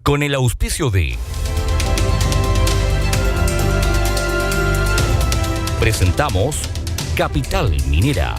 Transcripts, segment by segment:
con el auspicio de... Presentamos Capital Minera.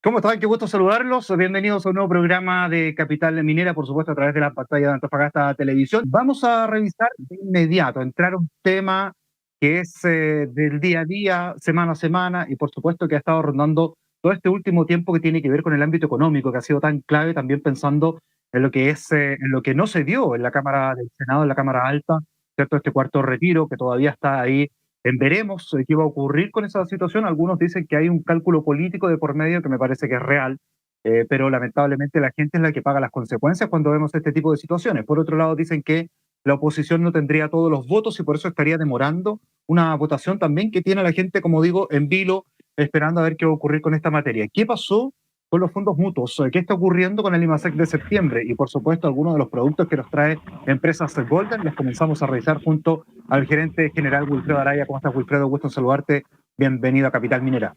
¿Cómo están? Qué gusto saludarlos. Bienvenidos a un nuevo programa de Capital Minera, por supuesto, a través de la pantalla de Antofagasta Televisión. Vamos a revisar de inmediato, entrar a un tema que es del día a día, semana a semana, y por supuesto que ha estado rondando todo este último tiempo, que tiene que ver con el ámbito económico, que ha sido tan clave, también pensando en lo que es, en lo que no se dio en la Cámara del Senado, en la Cámara Alta, ¿cierto? Este cuarto retiro que todavía está ahí. Veremos qué va a ocurrir con esa situación. Algunos dicen que hay un cálculo político de por medio que me parece que es real, pero lamentablemente la gente es la que paga las consecuencias cuando vemos este tipo de situaciones. Por otro lado, dicen que la oposición no tendría todos los votos y por eso estaría demorando una votación también que tiene a la gente, como digo, en vilo, esperando a ver qué va a ocurrir con esta materia. ¿Qué pasó con los fondos mutuos? ¿Qué está ocurriendo con el IMASEC de septiembre? Y por supuesto, algunos de los productos que nos trae Empresas Golden los comenzamos a revisar junto al gerente general Wilfredo Araya. ¿Cómo estás, Wilfredo? Gusto en saludarte. Bienvenido a Capital Minera.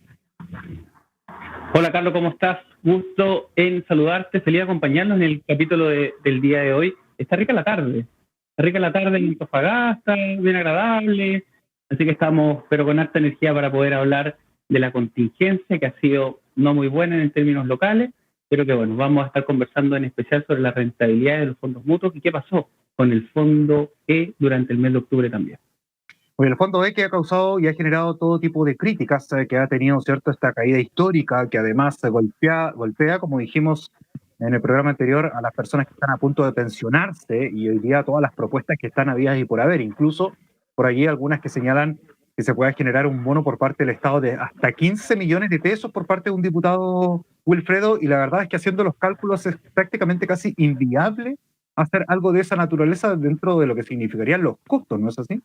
Hola, Carlos, ¿cómo estás? Gusto en saludarte. Feliz de acompañarnos en el capítulo del día de hoy. Está rica la tarde. Está rica la tarde en Antofagasta, bien agradable. Así que estamos, pero con harta energía para poder hablar de la contingencia, que ha sido no muy buena en términos locales, pero que bueno, vamos a estar conversando en especial sobre la rentabilidad de los fondos mutuos y qué pasó con el fondo E durante el mes de octubre también. Oye, el fondo E, que ha causado y ha generado todo tipo de críticas, que ha tenido, ¿cierto?, esta caída histórica, que además golpea, como dijimos en el programa anterior, a las personas que están a punto de pensionarse, y hoy día todas las propuestas que están habidas y por haber, incluso por allí algunas que señalan que se puede generar un bono por parte del Estado de hasta 15 millones de pesos por parte de un diputado, Wilfredo, y la verdad es que haciendo los cálculos es prácticamente casi inviable hacer algo de esa naturaleza dentro de lo que significarían los costos, ¿no es así?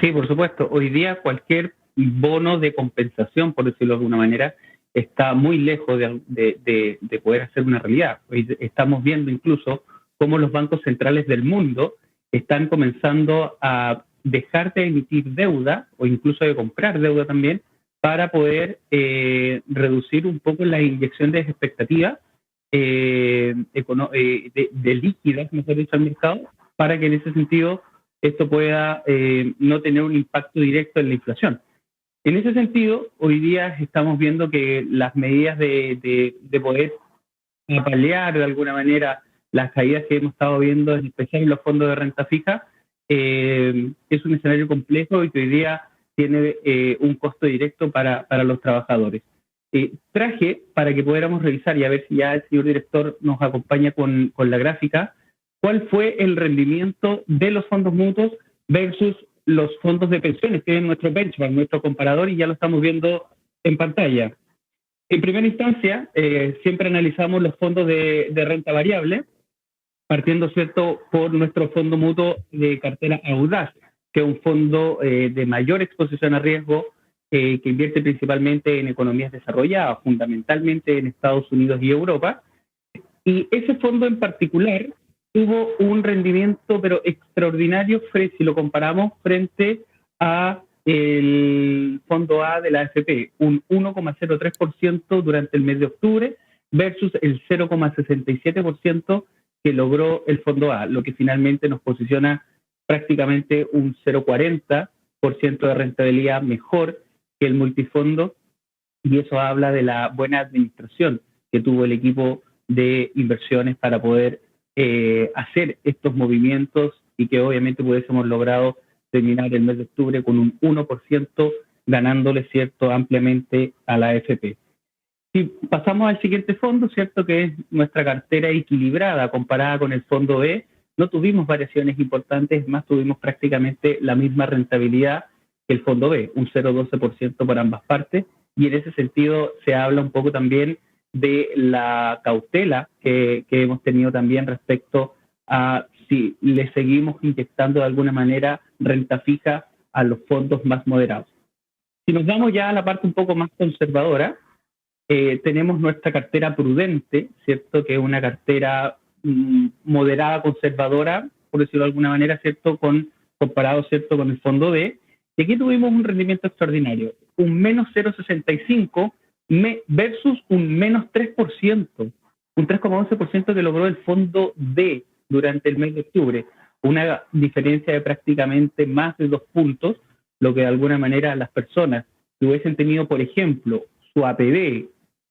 Sí, por supuesto. Hoy día cualquier bono de compensación, por decirlo de alguna manera, está muy lejos de poder hacer una realidad. Hoy estamos viendo incluso cómo los bancos centrales del mundo están comenzando a dejar de emitir deuda o incluso de comprar deuda también para poder reducir un poco la inyección de expectativas de líquidas, mejor dicho, al mercado, para que en ese sentido esto pueda no tener un impacto directo en la inflación. En ese sentido, hoy día estamos viendo que las medidas de poder paliar de alguna manera las caídas que hemos estado viendo, en especial en los fondos de renta fija, es un escenario complejo y que hoy día tiene un costo directo para los trabajadores. Traje para que pudiéramos revisar y a ver si ya el señor director nos acompaña con la gráfica, cuál fue el rendimiento de los fondos mutuos versus los fondos de pensiones, que es nuestro benchmark, nuestro comparador, y ya lo estamos viendo en pantalla. En primera instancia, siempre analizamos los fondos de renta variable, partiendo, ¿cierto?, por nuestro fondo mutuo de cartera Audaz, que es un fondo de mayor exposición a riesgo, que invierte principalmente en economías desarrolladas, fundamentalmente en Estados Unidos y Europa. Y ese fondo en particular tuvo un rendimiento pero extraordinario si lo comparamos frente a el fondo A de la AFP, un 1,03% durante el mes de octubre versus el 0,67% que logró el fondo A, lo que finalmente nos posiciona prácticamente un 0,40% de rentabilidad mejor que el multifondo, y eso habla de la buena administración que tuvo el equipo de inversiones para poder hacer estos movimientos y que obviamente hubiésemos logrado terminar el mes de octubre con un 1% ganándole, ¿cierto?, ampliamente a la AFP. Si pasamos al siguiente fondo, ¿cierto?, que es nuestra cartera equilibrada comparada con el fondo B, no tuvimos variaciones importantes, más tuvimos prácticamente la misma rentabilidad que el fondo B, un 0,12% por ambas partes, y en ese sentido se habla un poco también de la cautela que hemos tenido también respecto a si le seguimos inyectando de alguna manera renta fija a los fondos más moderados. Si nos vamos ya a la parte un poco más conservadora, tenemos nuestra cartera prudente, ¿cierto?, que es una cartera moderada, conservadora, por decirlo de alguna manera, ¿cierto?, comparado, ¿cierto?, con el fondo B. Y aquí tuvimos un rendimiento extraordinario, un menos 0,65 versus un menos 3%, un 3,11% que logró el fondo D durante el mes de octubre, una diferencia de prácticamente más de 2 puntos, lo que de alguna manera las personas que hubiesen tenido, por ejemplo, su APB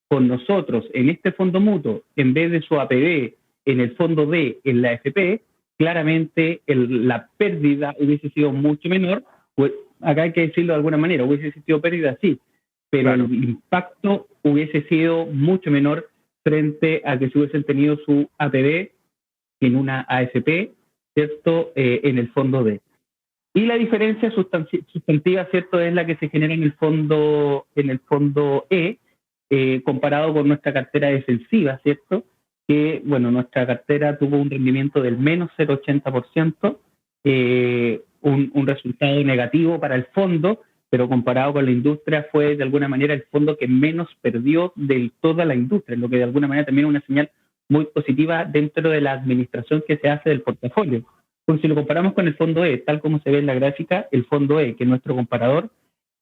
con nosotros en este fondo mutuo, en vez de su APB en el fondo D, en la FP, claramente la pérdida hubiese sido mucho menor. Pues, acá hay que decirlo de alguna manera, hubiese existido pérdida, sí, pero claro, el impacto hubiese sido mucho menor frente a que si hubiesen tenido su APB en una AFP, ¿cierto? En el fondo D. Y la diferencia sustantiva, ¿cierto?, es la que se genera en el fondo E, comparado con nuestra cartera defensiva, ¿cierto? Que, bueno, nuestra cartera tuvo un rendimiento del menos 0,80%, un resultado negativo para el fondo, pero comparado con la industria fue de alguna manera el fondo que menos perdió de toda la industria, lo que de alguna manera también es una señal muy positiva dentro de la administración que se hace del portafolio. Porque si lo comparamos con el fondo E, tal como se ve en la gráfica, el fondo E, que es nuestro comparador,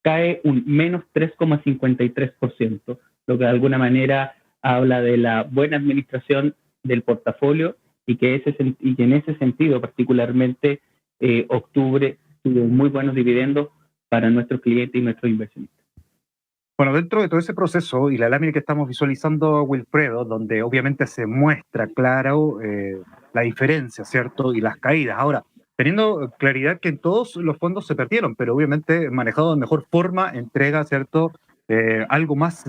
cae un menos 3,53%, lo que de alguna manera habla de la buena administración del portafolio y que en ese sentido particularmente octubre tuvo muy buenos dividendos para nuestros clientes y nuestros inversionistas. Bueno, dentro de todo ese proceso y la lámina que estamos visualizando, Wilfredo, donde obviamente se muestra claro la diferencia, ¿cierto? Y las caídas. Ahora, teniendo claridad que en todos los fondos se perdieron, pero obviamente manejado de mejor forma, entrega, ¿cierto? Algo más,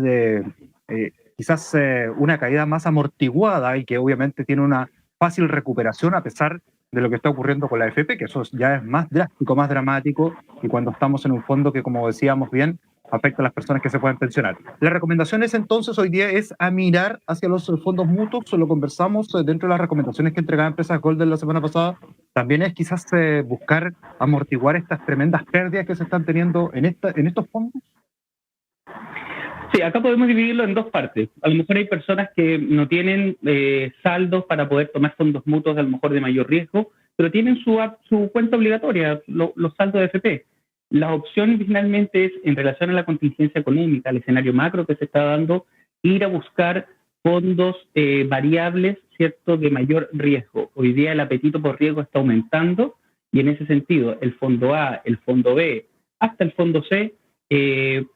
quizás una caída más amortiguada y que obviamente tiene una fácil recuperación a pesar de lo que está ocurriendo con la AFP, que eso ya es más drástico, más dramático, y cuando estamos en un fondo que, como decíamos bien, afecta a las personas que se pueden pensionar. La recomendación es entonces hoy día es a mirar hacia los fondos mutuos, lo conversamos dentro de las recomendaciones que entregaba Empresas Golden la semana pasada, también es quizás buscar amortiguar estas tremendas pérdidas que se están teniendo en estos fondos. Sí, acá podemos dividirlo en dos partes. A lo mejor hay personas que no tienen saldos para poder tomar fondos mutuos a lo mejor de mayor riesgo, pero tienen su cuenta obligatoria, los saldos de FP. La opción finalmente es, en relación a la contingencia económica, al escenario macro que se está dando, ir a buscar fondos variables, ¿cierto?, de mayor riesgo. Hoy día el apetito por riesgo está aumentando y en ese sentido el fondo A, el fondo B, hasta el fondo C,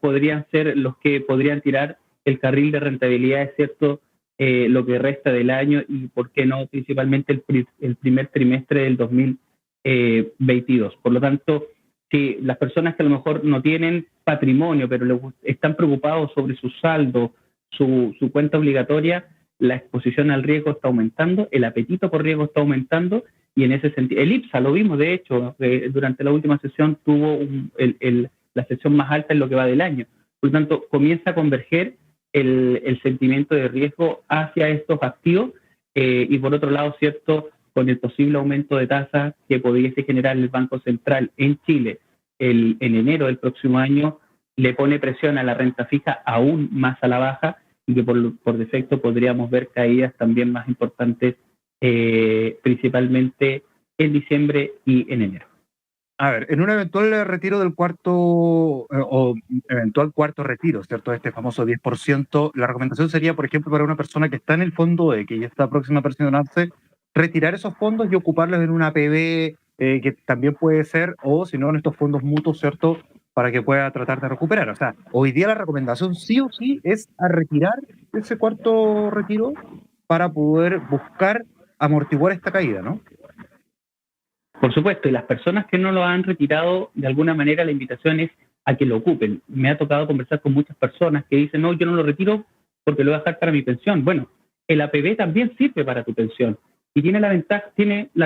podrían ser los que podrían tirar el carril de rentabilidad, es cierto, lo que resta del año y, por qué no, principalmente el primer trimestre del 2022. Por lo tanto, si las personas que a lo mejor no tienen patrimonio, pero están preocupados sobre su saldo, su cuenta obligatoria, la exposición al riesgo está aumentando, el apetito por riesgo está aumentando, y en ese sentido, el IPSA lo vimos, de hecho, durante la última sesión tuvo la sesión más alta en lo que va del año. Por lo tanto, comienza a converger el sentimiento de riesgo hacia estos activos y por otro lado, ¿cierto?, con el posible aumento de tasas que pudiese generar el Banco Central en Chile en enero del próximo año, le pone presión a la renta fija aún más a la baja y que por defecto podríamos ver caídas también más importantes, principalmente en diciembre y en enero. A ver, en un eventual retiro del o eventual cuarto retiro, ¿cierto? Este famoso 10%, la recomendación sería, por ejemplo, para una persona que está en el fondo E, que ya está próxima a pensionarse, retirar esos fondos y ocuparlos en una APB, que también puede ser, o si no, en estos fondos mutuos, ¿cierto?, para que pueda tratar de recuperar. O sea, hoy día la recomendación sí o sí es a retirar ese cuarto retiro para poder buscar amortiguar esta caída, ¿no? Por supuesto, y las personas que no lo han retirado, de alguna manera la invitación es a que lo ocupen. Me ha tocado conversar con muchas personas que dicen, no, yo no lo retiro porque lo voy a dejar para mi pensión. Bueno, el APB también sirve para tu pensión y tiene la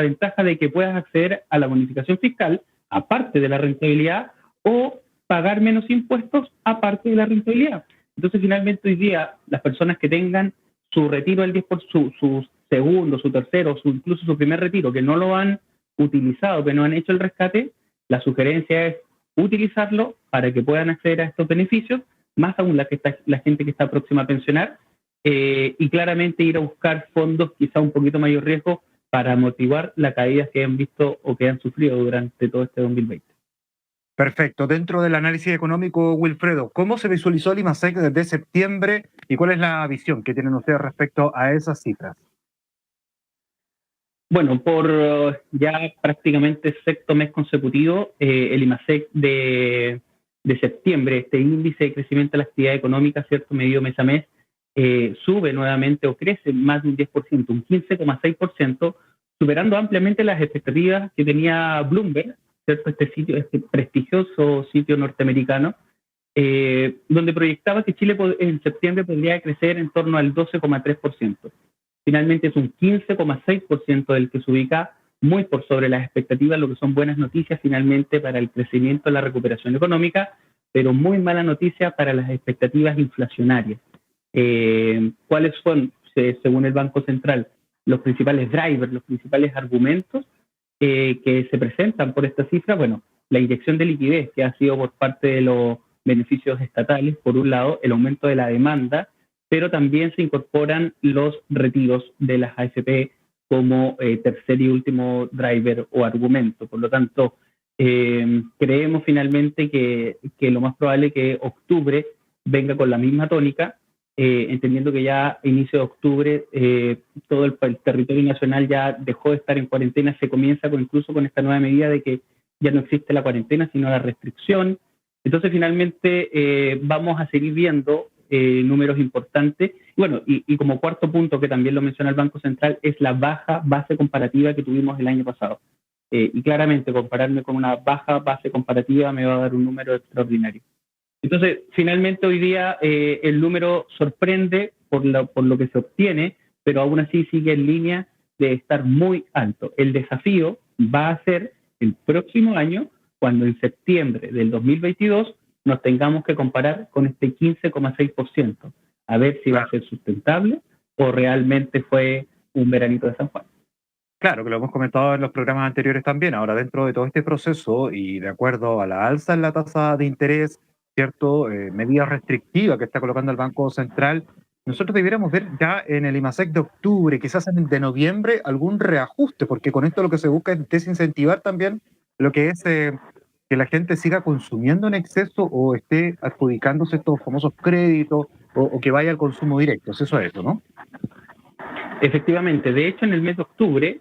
ventaja de que puedas acceder a la bonificación fiscal, aparte de la rentabilidad, o pagar menos impuestos, aparte de la rentabilidad. Entonces, finalmente, hoy día, las personas que tengan su retiro del 10%, su segundo, su tercero, incluso su primer retiro, que no lo han utilizado, que no han hecho el rescate, la sugerencia es utilizarlo para que puedan acceder a estos beneficios, más aún la gente que está próxima a pensionar, y claramente ir a buscar fondos quizá un poquito mayor riesgo para amortiguar la caída que han visto o que han sufrido durante todo este 2020. Perfecto. Dentro del análisis económico, Wilfredo, ¿cómo se visualizó el IMASEC desde septiembre y cuál es la visión que tienen ustedes respecto a esas cifras? Bueno, por ya prácticamente sexto mes consecutivo, el IMASEC de septiembre, este índice de crecimiento de la actividad económica, ¿cierto?, medido mes a mes, sube nuevamente o crece más de un 10%, un 15,6%, superando ampliamente las expectativas que tenía Bloomberg, ¿cierto?, este sitio, este prestigioso sitio norteamericano, donde proyectaba que Chile en septiembre podría crecer en torno al 12,3%. Finalmente es un 15,6% del que se ubica muy por sobre las expectativas, lo que son buenas noticias finalmente para el crecimiento y la recuperación económica, pero muy mala noticia para las expectativas inflacionarias. ¿Cuáles son, según el Banco Central, los principales drivers, los principales argumentos que se presentan por esta cifra? Bueno, la inyección de liquidez que ha sido por parte de los beneficios estatales, por un lado, el aumento de la demanda, pero también se incorporan los retiros de las AFP como tercer y último driver o argumento. Por lo tanto, creemos finalmente que lo más probable es que octubre venga con la misma tónica, entendiendo que ya a inicio de octubre todo el territorio nacional ya dejó de estar en cuarentena, se comienza incluso con esta nueva medida de que ya no existe la cuarentena, sino la restricción. Entonces, finalmente, vamos a seguir viendo números importantes. Bueno, y como cuarto punto, que también lo menciona el Banco Central, es la baja base comparativa que tuvimos el año pasado. Y claramente, compararme con una baja base comparativa me va a dar un número extraordinario. Entonces, finalmente, hoy día el número sorprende por lo que se obtiene, pero aún así sigue en línea de estar muy alto. El desafío va a ser el próximo año, cuando en septiembre del 2022 nos tengamos que comparar con este 15,6%, a ver si va a ser sustentable o realmente fue un veranito de San Juan. Claro, que lo hemos comentado en los programas anteriores también. Ahora, dentro de todo este proceso y de acuerdo a la alza en la tasa de interés, ¿cierto? Medidas restrictivas que está colocando el Banco Central, nosotros debiéramos ver ya en el IMASEC de octubre, quizás en el de noviembre, algún reajuste, porque con esto lo que se busca es desincentivar también lo que es que la gente siga consumiendo en exceso o esté adjudicándose estos famosos créditos o que vaya al consumo directo. Eso es eso, ¿no? Efectivamente, de hecho en el mes de octubre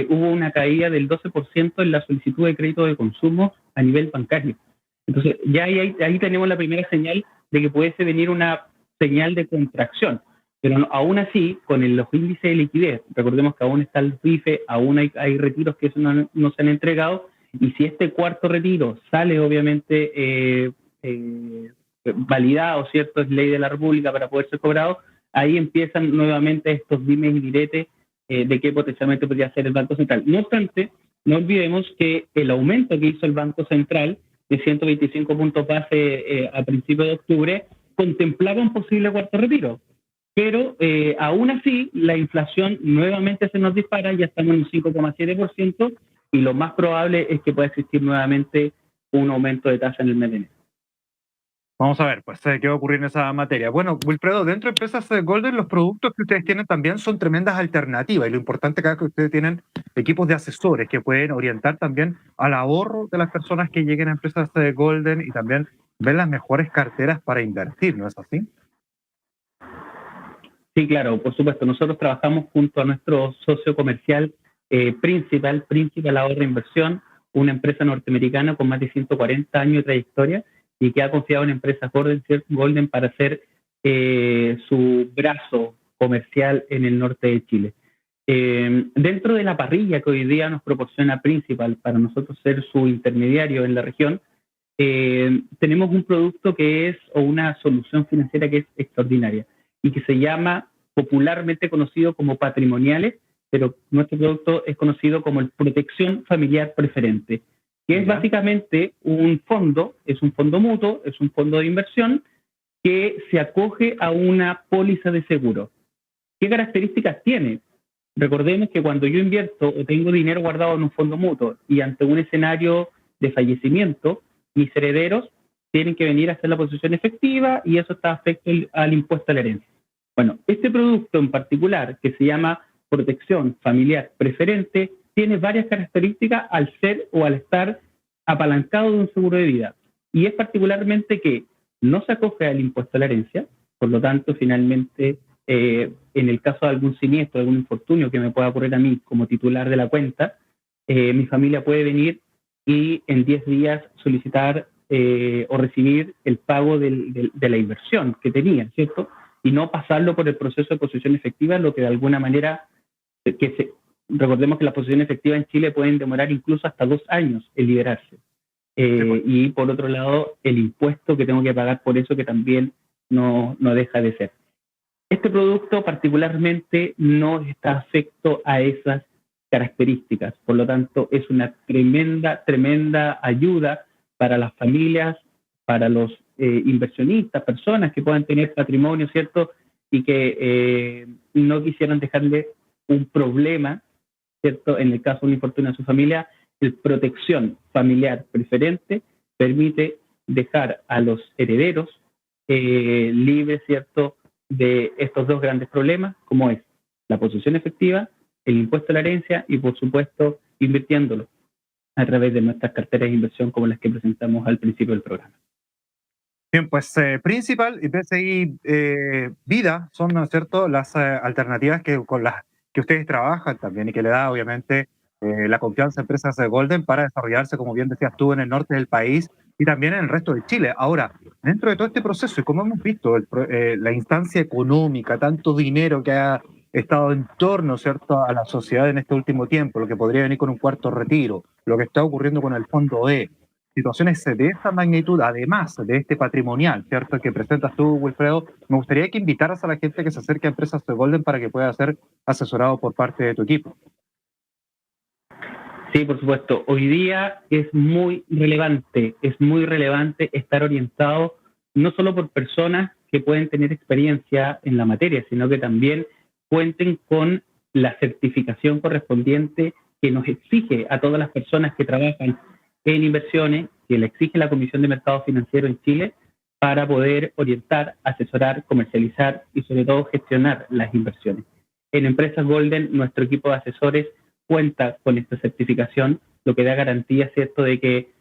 hubo una caída del 12% en la solicitud de crédito de consumo a nivel bancario. Entonces ya ahí tenemos la primera señal de que pudiese venir una señal de contracción, pero aún así, con los índices de liquidez, recordemos que aún está el RIFE, aún hay retiros que no se han entregado, y si este cuarto retiro sale obviamente validado, ¿cierto? Es ley de la República para poder ser cobrado, ahí empiezan nuevamente estos dimes y diretes de qué potencialmente podría hacer el Banco Central. No obstante, no olvidemos que el aumento que hizo el Banco Central de 125 puntos base a principios de octubre contemplaba un posible cuarto retiro. Pero aún así, la inflación nuevamente se nos dispara, ya estamos en un 5,7%, y lo más probable es que pueda existir nuevamente un aumento de tasa en el mes de enero. Vamos a ver, pues, qué va a ocurrir en esa materia. Bueno, Wilfredo, dentro de empresas Golden, los productos que ustedes tienen también son tremendas alternativas, y lo importante acá es que ustedes tienen equipos de asesores que pueden orientar también al ahorro de las personas que lleguen a empresas Golden y también ver las mejores carteras para invertir, ¿no es así? Sí, claro, por supuesto. Nosotros trabajamos junto a nuestro socio comercial Principal Ahorro Inversión, una empresa norteamericana con más de 140 años de trayectoria y que ha confiado en empresas Golden para ser su brazo comercial en el norte de Chile. Dentro de la parrilla que hoy día nos proporciona Principal para nosotros ser su intermediario en la región, tenemos un producto o una solución financiera que es extraordinaria y que se llama, popularmente conocido como patrimoniales, pero nuestro producto es conocido como el Protección Familiar Preferente, que es básicamente es un fondo mutuo, es un fondo de inversión que se acoge a una póliza de seguro. ¿Qué características tiene? Recordemos que cuando yo invierto o tengo dinero guardado en un fondo mutuo y ante un escenario de fallecimiento, mis herederos tienen que venir a hacer la posesión efectiva y eso está afecto al impuesto a la herencia. Bueno, este producto en particular, que se llama Protección Familiar Preferente, tiene varias características al ser o al estar apalancado de un seguro de vida. Y es particularmente que no se acoge al impuesto a la herencia, por lo tanto, finalmente en el caso de algún siniestro, algún infortunio que me pueda ocurrir a mí como titular de la cuenta, mi familia puede venir y en 10 días solicitar o recibir el pago de la inversión que tenía, ¿cierto? Y no pasarlo por el proceso de posesión efectiva, lo que de alguna manera, recordemos que las posesiones efectivas en Chile pueden demorar incluso hasta 2 años en liberarse. Y por otro lado, el impuesto que tengo que pagar por eso, que también no deja de ser. Este producto particularmente no está afecto a esas características, por lo tanto es una tremenda ayuda para las familias, para los inversionistas, personas que puedan tener patrimonio, ¿cierto? Y que no quisieran dejarle un problema, ¿cierto? En el caso de un infortunio a su familia, el protección familiar preferente permite dejar a los herederos libres, ¿cierto?, de estos 2 grandes problemas, como es la posesión efectiva, el impuesto a la herencia y, por supuesto, invirtiéndolo a través de nuestras carteras de inversión como las que presentamos al principio del programa. Bien, pues Principal y PCI Vida son, ¿no es cierto?, las alternativas con las que ustedes trabajan también y que le da, obviamente, la confianza a empresas de Golden para desarrollarse, como bien decías tú, en el norte del país y también en el resto de Chile. Ahora, dentro de todo este proceso, y como hemos visto, la instancia económica, tanto dinero que ha estado en torno, ¿cierto?, a la sociedad en este último tiempo, lo que podría venir con un cuarto retiro, lo que está ocurriendo con el Fondo E, situaciones de esta magnitud, además de este patrimonial, ¿cierto?, que presentas tú, Wilfredo, me gustaría que invitaras a la gente que se acerque a empresas de Golden para que pueda ser asesorado por parte de tu equipo. Sí, por supuesto. Hoy día es muy relevante estar orientado no solo por personas que pueden tener experiencia en la materia, sino que también cuenten con la certificación correspondiente que nos exige a todas las personas que trabajan en inversiones, que le exige la Comisión de Mercado Financiero en Chile, para poder orientar, asesorar, comercializar y sobre todo gestionar las inversiones. En Empresas Golden, nuestro equipo de asesores cuenta con esta certificación, lo que da garantía, ¿cierto?, de que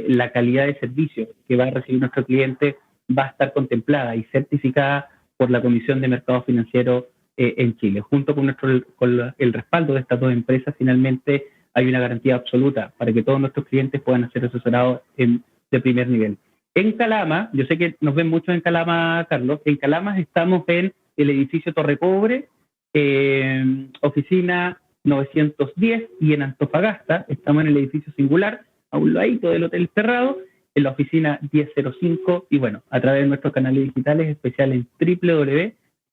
la calidad de servicio que va a recibir nuestro cliente va a estar contemplada y certificada por la Comisión de Mercado Financiero en Chile. Junto con el respaldo de estas 2 empresas, finalmente hay una garantía absoluta para que todos nuestros clientes puedan ser asesorados de primer nivel. En Calama, yo sé que nos ven muchos en Calama, Carlos, en Calama estamos en el edificio Torre Cobre, oficina 910, y en Antofagasta estamos en el edificio Singular, a un ladito del Hotel Cerrado, en la oficina 1005, y bueno, a través de nuestros canales digitales, especial en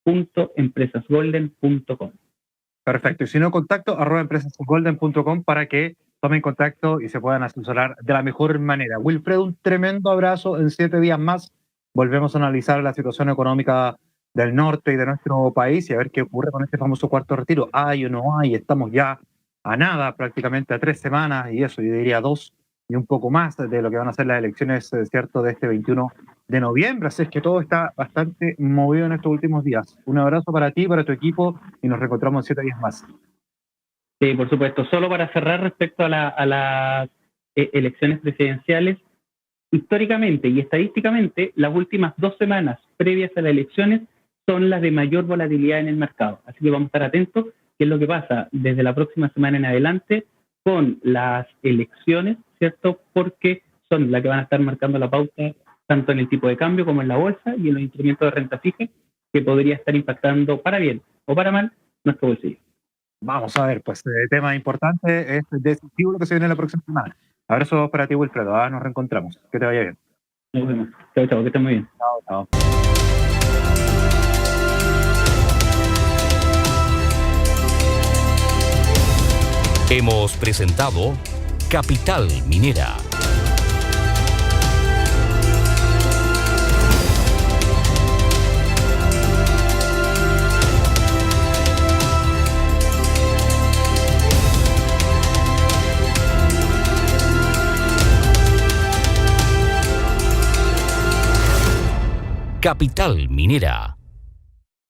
www.empresasgolden.com. Perfecto, y si no, contacto @empresasgolden.com para que tomen contacto y se puedan asesorar de la mejor manera. Wilfredo, un tremendo abrazo. En 7 días más volvemos a analizar la situación económica del norte y de nuestro país y a ver qué ocurre con este famoso cuarto retiro. ¿Hay o no hay? Estamos ya a nada, prácticamente a 3 semanas, y eso, yo diría 2 y un poco más de lo que van a ser las elecciones, ¿cierto?, de este 21 de noviembre. Así es que todo está bastante movido en estos últimos días. Un abrazo para ti, para tu equipo, y nos reencontramos en 7 días más. Sí, por supuesto. Solo para cerrar respecto a las elecciones presidenciales, históricamente y estadísticamente, las últimas 2 semanas previas a las elecciones son las de mayor volatilidad en el mercado. Así que vamos a estar atentos qué es lo que pasa desde la próxima semana en adelante con las elecciones, ¿cierto? Porque son las que van a estar marcando la pauta tanto en el tipo de cambio como en la bolsa y en los instrumentos de renta fija, que podría estar impactando para bien o para mal nuestro bolsillo. Vamos a ver, pues el tema importante es decisivo lo que se viene la próxima semana. Abrazo para ti, Wilfredo. Nos reencontramos. Que te vaya bien. Nos vemos. Chao, que estés muy bien. Chao. Hemos presentado Capital Minera. Capital Minera.